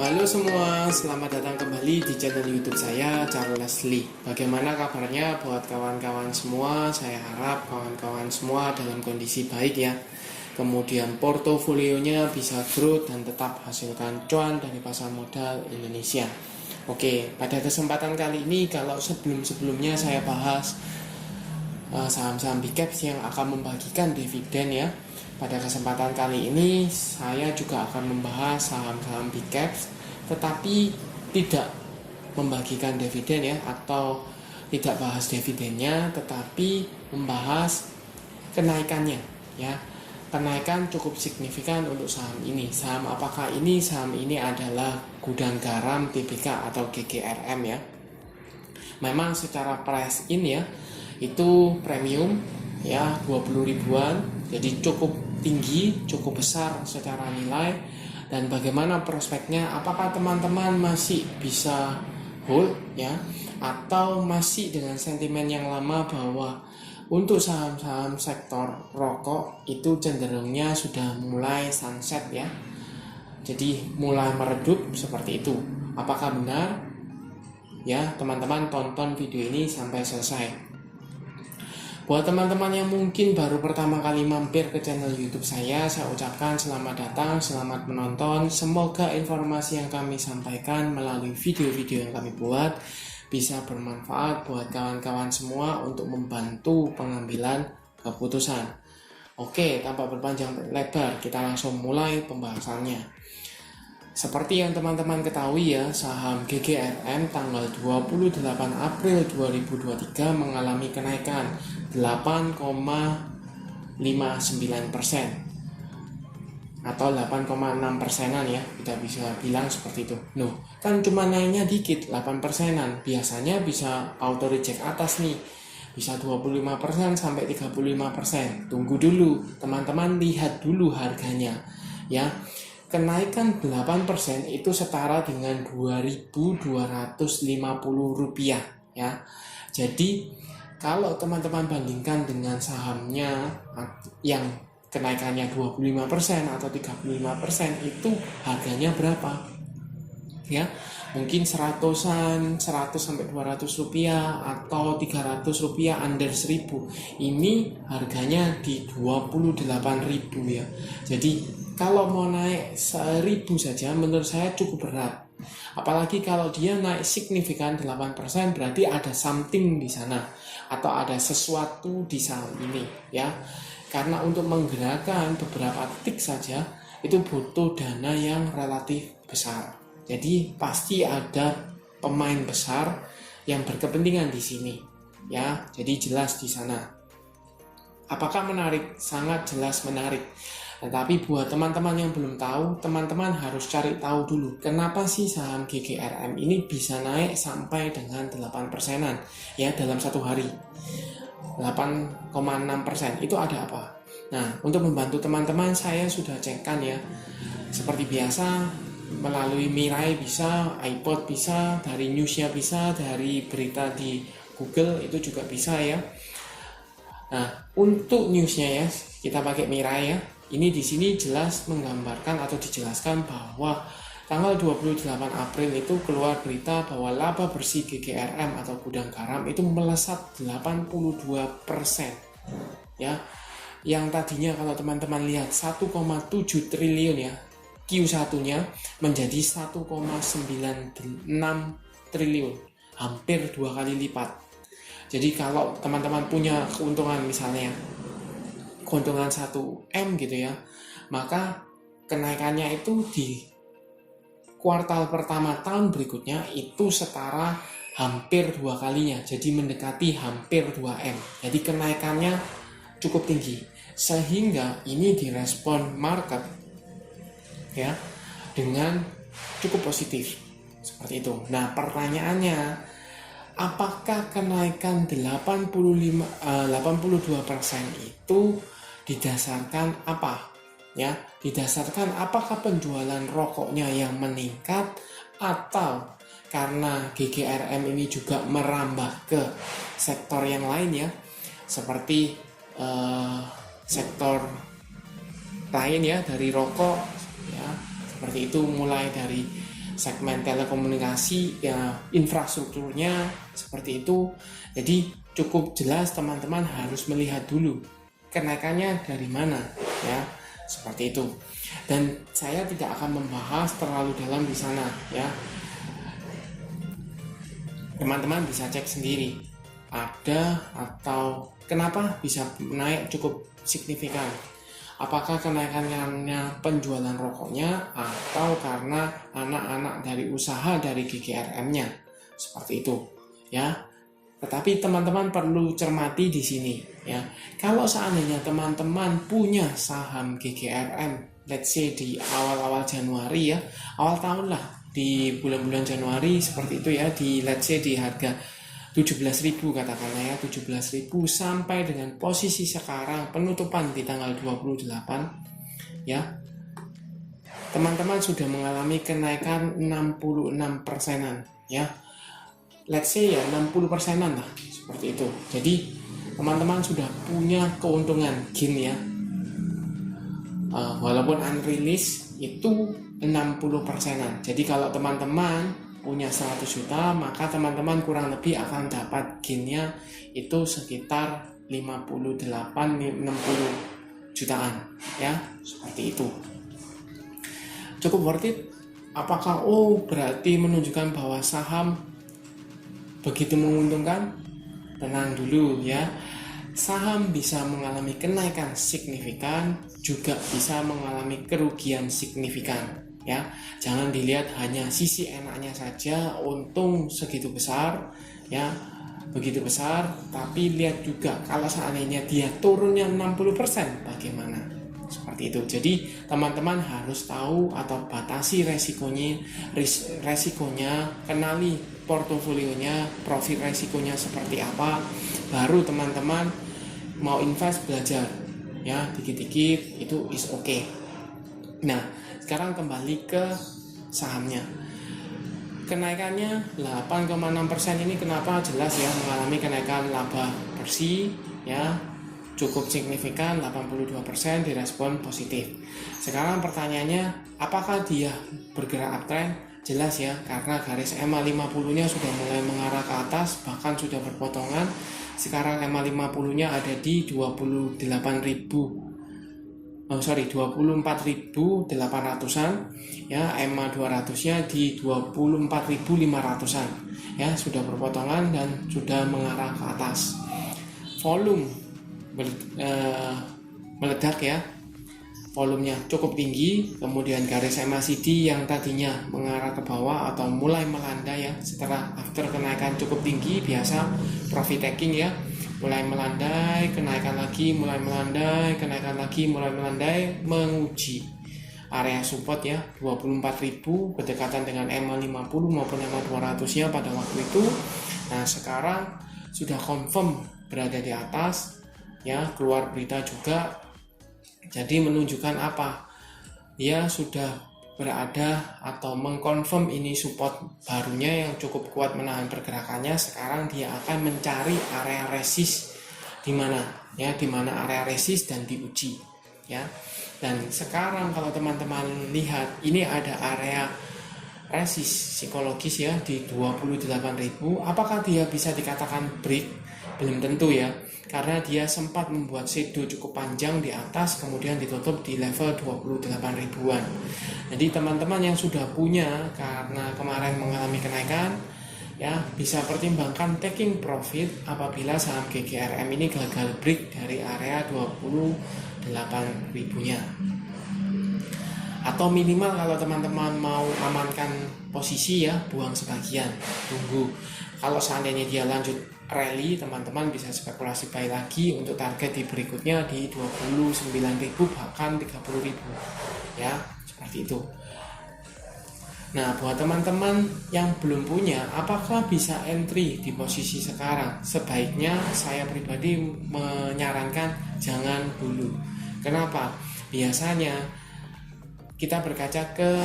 Halo semua, selamat datang kembali di channel YouTube saya, Charles Lee. Bagaimana kabarnya buat kawan-kawan semua? Saya harap kawan-kawan semua dalam kondisi baik ya. Kemudian portofolionya bisa growth dan tetap hasilkan cuan dari pasar modal Indonesia. Oke, pada kesempatan kali ini kalau sebelum-sebelumnya saya bahas saham-saham big caps yang akan membagikan dividen ya. Pada kesempatan kali ini saya juga akan membahas saham-saham big caps tetapi tidak membagikan dividen ya, atau tidak bahas dividennya tetapi membahas kenaikannya ya. Kenaikan cukup signifikan untuk saham ini. Saham apakah ini? Saham ini adalah Gudang Garam Tbk atau GGRM ya. Memang secara price in ya itu premium ya, 20 ribuan, jadi cukup tinggi, cukup besar secara nilai. Dan bagaimana prospeknya, apakah teman-teman masih bisa hold ya, atau masih dengan sentimen yang lama bahwa untuk saham-saham sektor rokok itu cenderungnya sudah mulai sunset ya, jadi mulai meredup seperti itu. Apakah benar? Ya, teman-teman tonton video ini sampai selesai. Buat teman-teman yang mungkin baru pertama kali mampir ke channel YouTube saya ucapkan selamat datang, selamat menonton. Semoga informasi yang kami sampaikan melalui video-video yang kami buat bisa bermanfaat buat kawan-kawan semua untuk membantu pengambilan keputusan. Oke, tanpa berpanjang lebar, kita langsung mulai pembahasannya. Seperti yang teman-teman ketahui ya, saham GGRM tanggal 28 April 2023 mengalami kenaikan 8,59% atau 8,6 persenan ya, kita bisa bilang seperti itu. Noh, kan cuma naiknya dikit, 8 persenan. Biasanya bisa auto reject atas nih, bisa 25% sampai 35%. Tunggu dulu, teman-teman lihat dulu harganya ya. Kenaikan 8% itu setara dengan Rp2.250 ya. Jadi kalau teman-teman bandingkan dengan sahamnya yang kenaikannya 25% atau 35%, itu harganya berapa? Ya, mungkin 100 sampai 200 rupiah atau 300 rupiah under 1000. Ini harganya di 28.000 ya. Jadi kalau mau naik 1000 saja menurut saya cukup berat. Apalagi kalau dia naik signifikan 8%, berarti ada something di sana atau ada sesuatu di saham ini ya. Karena untuk menggerakkan beberapa tick saja itu butuh dana yang relatif besar. Jadi pasti ada pemain besar yang berkepentingan di sini ya. Jadi jelas di sana. Apakah menarik? Sangat jelas menarik. Tetapi buat teman-teman yang belum tahu, teman-teman harus cari tahu dulu kenapa sih saham GGRM ini bisa naik sampai dengan 8%-an ya dalam satu hari. 8,6% itu ada apa? Nah, untuk membantu teman-teman saya sudah cekkan ya. Seperti biasa melalui Mirai bisa, iPod bisa, dari newsnya bisa, dari berita di Google itu juga bisa ya. Nah, untuk newsnya ya kita pakai Mirai ya. Ini di sini jelas menggambarkan atau dijelaskan bahwa tanggal 28 April itu keluar berita bahwa laba bersih GGRM atau Gudang Garam itu melesat 82% ya. Yang tadinya kalau teman-teman lihat 1,7 triliun ya, Q1-nya menjadi 1,96 triliun, hampir 2 kali lipat. Jadi kalau teman-teman punya keuntungan misalnya keuntungan 1M gitu ya, maka kenaikannya itu di kuartal pertama tahun berikutnya itu setara hampir 2 kalinya, jadi mendekati hampir 2M. Jadi kenaikannya cukup tinggi sehingga ini direspon market ya dengan cukup positif seperti itu. Nah, pertanyaannya, apakah kenaikan 82% itu didasarkan apa? Ya, didasarkan apakah penjualan rokoknya yang meningkat atau karena GGRM ini juga merambah ke sektor yang lain ya, seperti sektor lain ya dari rokok ya, seperti itu, mulai dari segmen telekomunikasi ya, infrastrukturnya seperti itu. Jadi cukup jelas teman-teman harus melihat dulu kenaikannya dari mana ya, seperti itu. Dan saya tidak akan membahas terlalu dalam di sana ya. Teman-teman bisa cek sendiri ada atau kenapa bisa naik cukup signifikan. Apakah kenaikannya penjualan rokoknya atau karena anak-anak dari usaha dari GGRM-nya, seperti itu ya. Tetapi teman-teman perlu cermati di sini ya. Kalau seandainya teman-teman punya saham GGRM, let's say di awal-awal Januari ya, awal tahun lah, di bulan-bulan Januari seperti itu ya, di let's say di harga 17.000 katakanlah ya, 17.000 sampai dengan posisi sekarang penutupan di tanggal 28 ya, teman-teman sudah mengalami kenaikan 66%-an ya, let's say ya 60%-an lah, seperti itu. Jadi teman-teman sudah punya keuntungan gain ya, walaupun unreleased itu 60%-an. Jadi kalau teman-teman punya 100 juta, maka teman-teman kurang lebih akan dapat gainnya itu sekitar 58-60 jutaan ya, seperti itu. Cukup worth it. Apakah berarti menunjukkan bahwa saham begitu menguntungkan? Tenang dulu ya. Saham bisa mengalami kenaikan signifikan, juga bisa mengalami kerugian signifikan ya. Jangan dilihat hanya sisi enaknya saja, untung segitu besar ya, begitu besar, tapi lihat juga kalau seandainya dia turunnya 60% bagaimana, seperti itu. Jadi teman-teman harus tahu atau batasi resikonya, kenali portofolionya, profil resikonya seperti apa, baru teman-teman mau invest belajar ya, dikit-dikit itu is okay. Nah, sekarang kembali ke sahamnya. Kenaikannya 8,6% ini kenapa? Jelas ya, mengalami kenaikan laba bersih ya, cukup signifikan, 82% direspon positif. Sekarang pertanyaannya, apakah dia bergerak uptrend? Jelas ya, karena garis EMA 50-nya sudah mulai mengarah ke atas, bahkan sudah berpotongan. Sekarang EMA 50-nya ada di 24.800-an ya, EMA 200-nya di 24.500-an ya, sudah berpotongan dan sudah mengarah ke atas. Volume meledak ya, volumenya cukup tinggi. Kemudian garis MACD yang tadinya mengarah ke bawah atau mulai melandai ya, setelah after kenaikan cukup tinggi, biasa profit taking ya, mulai melandai, kenaikan lagi, mulai melandai, kenaikan lagi, mulai melandai, menguji area support ya, 24.000 berdekatan dengan EMA 50 maupun EMA 200-nya pada waktu itu. Nah, sekarang sudah confirm berada di atas ya, keluar berita juga. Jadi menunjukkan apa? Dia sudah berada atau mengkonfirm ini support barunya yang cukup kuat menahan pergerakannya. Sekarang dia akan mencari area resist di mana ya, di mana area resist dan diuji ya. Dan sekarang kalau teman-teman lihat, ini ada area resist psikologis ya di 28.000. Apakah dia bisa dikatakan break? Belum tentu ya, karena dia sempat membuat shadow cukup panjang di atas, kemudian ditutup di level 28.000-an. Jadi teman-teman yang sudah punya karena kemarin mengalami kenaikan ya, bisa pertimbangkan taking profit apabila saham GGRM ini gagal break dari area 28.000-nya. Atau minimal kalau teman-teman mau amankan posisi ya, buang sebagian, tunggu. Kalau seandainya dia lanjut rally, teman-teman bisa spekulasi buy lagi untuk target di berikutnya di 29.000 bahkan 30.000 ya, seperti itu. Nah, buat teman-teman yang belum punya, apakah bisa entry di posisi sekarang? Sebaiknya saya pribadi menyarankan jangan dulu. Kenapa? Biasanya kita berkaca ke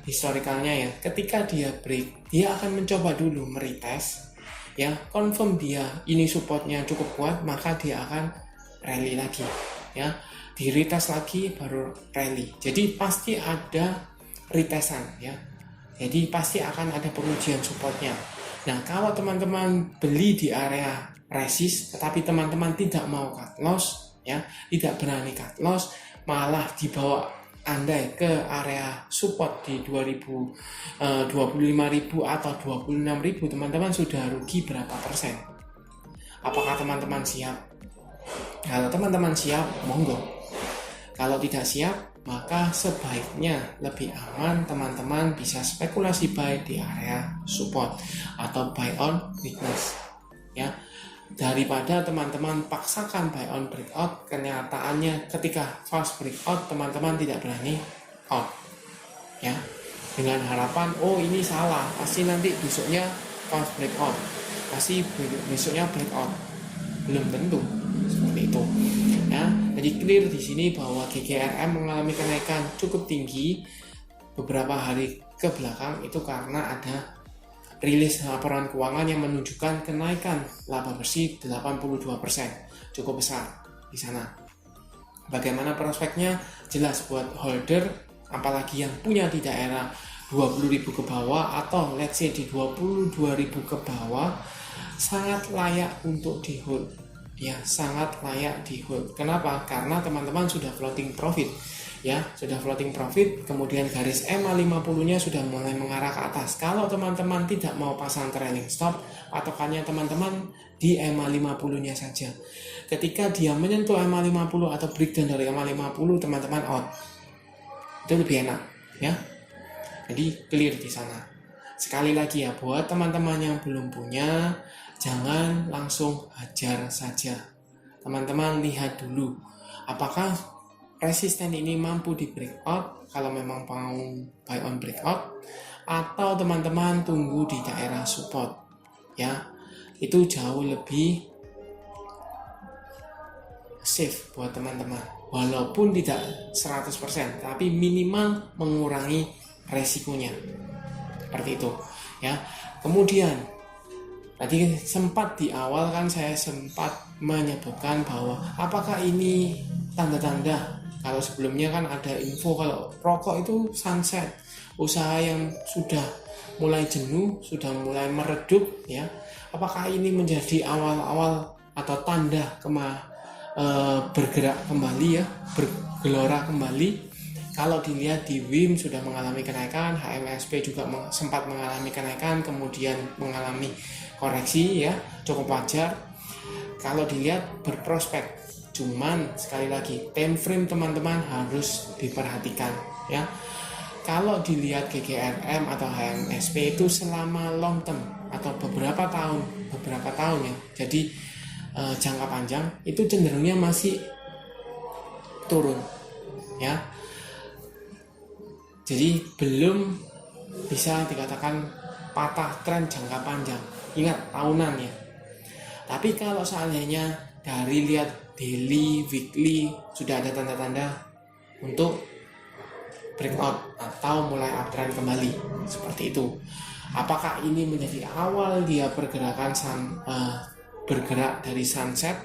historikalnya ya, ketika dia break, dia akan mencoba dulu meretest ya, confirm dia ini supportnya cukup kuat, maka dia akan rally lagi ya, di retest lagi baru rally. Jadi pasti ada retestan ya, Jadi pasti akan ada pengujian supportnya. Nah, kalau teman-teman beli di area resist, tetapi teman-teman tidak mau cut loss, ya, tidak berani cut loss, malah dibawa Anda ke area support di 25.000 atau 26.000, teman-teman sudah rugi berapa persen? Apakah teman-teman siap? Kalau teman-teman siap, monggo. Kalau tidak siap, maka sebaiknya lebih aman teman-teman bisa spekulasi buy di area support atau buy on weakness, ya, daripada teman-teman paksakan buy on breakout. Kenyataannya ketika fast breakout teman-teman tidak berani out, ya, dengan harapan ini salah, pasti nanti besoknya fast breakout, pasti besoknya breakout. Belum tentu seperti itu, ya. Jadi clear di sini bahwa GGRM mengalami kenaikan cukup tinggi beberapa hari ke belakang itu karena ada rilis laporan keuangan yang menunjukkan kenaikan laba bersih 82%, cukup besar di sana. Bagaimana prospeknya? Jelas buat holder, apalagi yang punya di daerah 20.000 ke bawah atau let's say di 22.000 ke bawah, sangat layak untuk di hold, ya, sangat layak di hold. Kenapa? Karena teman-teman sudah floating profit, ya, sudah floating profit, kemudian garis EMA 50-nya sudah mulai mengarah ke atas. Kalau teman-teman tidak mau pasang trailing stop, patokannya teman-teman di EMA 50-nya saja. Ketika dia menyentuh EMA 50 atau breakdown dari EMA 50, teman-teman out. Itu lebih enak, ya. Jadi clear di sana. Sekali lagi ya, buat teman-teman yang belum punya, jangan langsung hajar saja. Teman-teman lihat dulu apakah resisten ini mampu di breakout kalau memang mau buy on breakout, atau teman-teman tunggu di daerah support, ya. Itu jauh lebih safe buat teman-teman, walaupun tidak 100%, tapi minimal mengurangi resikonya. Seperti itu, ya. Kemudian tadi sempat di awal kan saya sempat menyebutkan bahwa apakah ini tanda-tanda, kalau sebelumnya kan ada info kalau rokok itu sunset, usaha yang sudah mulai jenuh, sudah mulai meredup, ya. Apakah ini menjadi awal-awal atau tanda bergerak kembali, ya, bergelora kembali? Kalau dilihat di WIM sudah mengalami kenaikan, HMSP juga sempat mengalami kenaikan, kemudian mengalami koreksi, ya, cukup wajar. Kalau dilihat berprospek, cuman sekali lagi time frame teman-teman harus diperhatikan, ya. Kalau dilihat GGRM atau HMSP itu selama long term atau beberapa tahun, ya. Jadi jangka panjang itu cenderungnya masih turun, ya. Jadi belum bisa dikatakan patah tren jangka panjang. Ingat tahunan, ya. Tapi kalau seandainya dari lihat daily, weekly sudah ada tanda-tanda untuk breakout atau mulai uptrend kembali, seperti itu. Apakah ini menjadi awal dia pergerakan bergerak dari sunset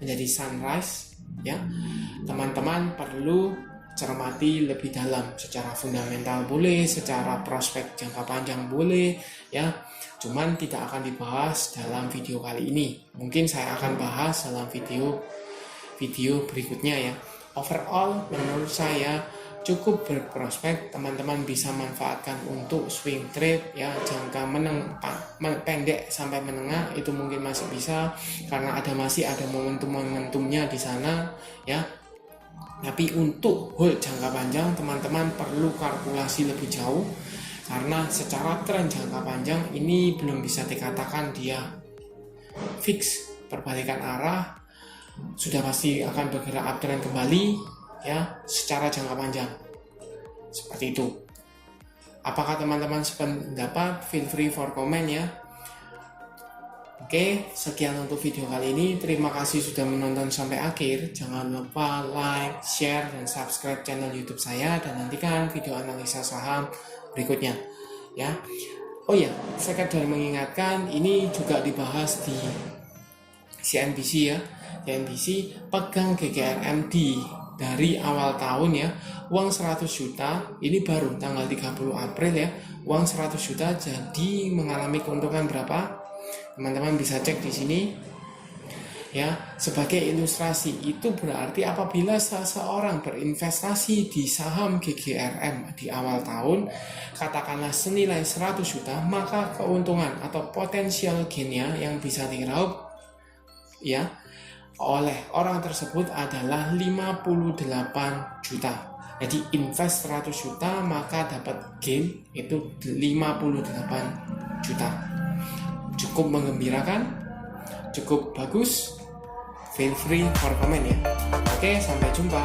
menjadi sunrise, ya? Teman-teman perlu cermati lebih dalam, secara fundamental boleh, secara prospek jangka panjang boleh, ya. Cuman tidak akan dibahas dalam video kali ini. Mungkin saya akan bahas dalam video berikutnya, ya. Overall menurut saya cukup berprospek, teman-teman bisa manfaatkan untuk swing trade, ya, jangka pendek sampai menengah itu mungkin masih bisa karena masih ada momentumnya di sana, ya. Tapi untuk hold jangka panjang teman-teman perlu kalkulasi lebih jauh, karena secara tren jangka panjang ini belum bisa dikatakan dia fix perbalikan arah, sudah pasti akan bergerak uptrend kembali, ya, secara jangka panjang. Seperti itu. Apakah teman-teman sependapat? Feel free for comment, ya. Oke, sekian untuk video kali ini. Terima kasih sudah menonton sampai akhir. Jangan lupa like, share, dan subscribe channel YouTube saya, dan nantikan video analisa saham berikutnya, ya. Oh ya, sekadar mengingatkan, ini juga dibahas di CNBC, ya. CNBC pegang GGRM di dari awal tahun ya, uang 100 juta ini baru tanggal 30 April ya, uang 100 juta jadi mengalami keuntungan berapa? Teman-teman bisa cek di sini ya. Sebagai ilustrasi, itu berarti apabila seseorang berinvestasi di saham GGRM di awal tahun katakanlah senilai 100 juta, maka keuntungan atau potensial gain-nya yang bisa diraup ya oleh orang tersebut adalah 58 juta. Jadi invest 100 juta maka dapat gain itu 58 juta. Cukup menggembirakan? Cukup bagus? Feel free for comment ya. Oke, sampai jumpa.